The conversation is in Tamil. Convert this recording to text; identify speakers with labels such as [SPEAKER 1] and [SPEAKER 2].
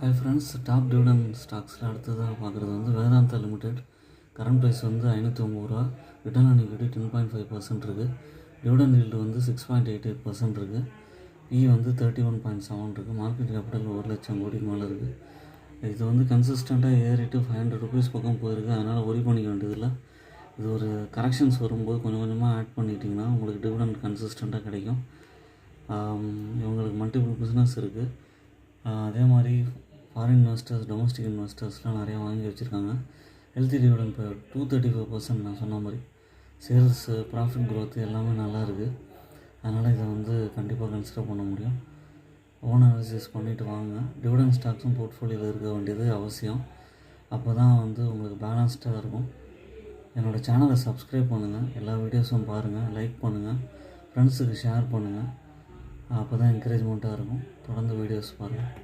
[SPEAKER 1] ஹை ஃப்ரெண்ட்ஸ், டாப் டிவிடெண்ட் ஸ்டாக்ஸில் அடுத்ததாக பார்க்குறது வந்து வேதாந்தா லிமிடெட். கரண்ட் ப்ரைஸ் வந்து 509 ரூபா. ரிட்டர்ன் ஆன் ஈக்விட்டி 10.5% இருக்குது. டிவிடெண்ட் ஈல்டு வந்து 6.88% இருக்குது. பி வந்து 31.7 இருக்குது. மார்க்கெட் கேபிட்டல் 1 லட்சம் கோடிக்கு மேலே இருக்குது. இது வந்து கன்சிஸ்டண்ட்டாக ஏறிட்டு 500 ருபீஸ் பக்கம் போயிருக்கு. அதனால் ஒரி பண்ணிக்க வேண்டியதில்லை. இது ஒரு கரெக்ஷன்ஸ் வரும்போது கொஞ்சம் கொஞ்சமாக ஆட் பண்ணிட்டிங்கன்னா உங்களுக்கு டிவிடெண்ட் கன்சிஸ்டண்ட்டாக கிடைக்கும். இவங்களுக்கு மல்டிபிள் பிஸ்னஸ் இருக்குது. அதே மாதிரி ஃபாரின் இன்வெஸ்டர்ஸ், டொமஸ்டிக் இன்வெஸ்டர்ஸ்லாம் நிறையா வாங்கி வச்சுருக்காங்க. ஹெல்த்தி டிவிடெண்ட் இப்போ 234% நான் சொன்ன மாதிரி சேல்ஸு, ப்ராஃபிட் க்ரோத் எல்லாமே நல்லா இருக்குது. அதனால் இதை வந்து கண்டிப்பாக கன்சிடர் பண்ண முடியும். ஓன் அனாலிசிஸ் பண்ணிவிட்டு வாங்க. டிவிடெண்ட் ஸ்டாக்ஸும் போர்ட்ஃபோலியோவில் இருக்க வேண்டியது அவசியம். அப்போ தான் வந்து உங்களுக்கு பேலன்ஸ்டாக இருக்கும். என்னோடய சேனலை சப்ஸ்கிரைப் பண்ணுங்கள், எல்லா வீடியோஸும் பாருங்கள், லைக் பண்ணுங்கள், ஃப்ரெண்ட்ஸுக்கு ஷேர் பண்ணுங்கள். அப்போ தான் என்கரேஜ்மெண்ட்டாக இருக்கும். தொடர்ந்து வீடியோஸ் பாருங்கள்.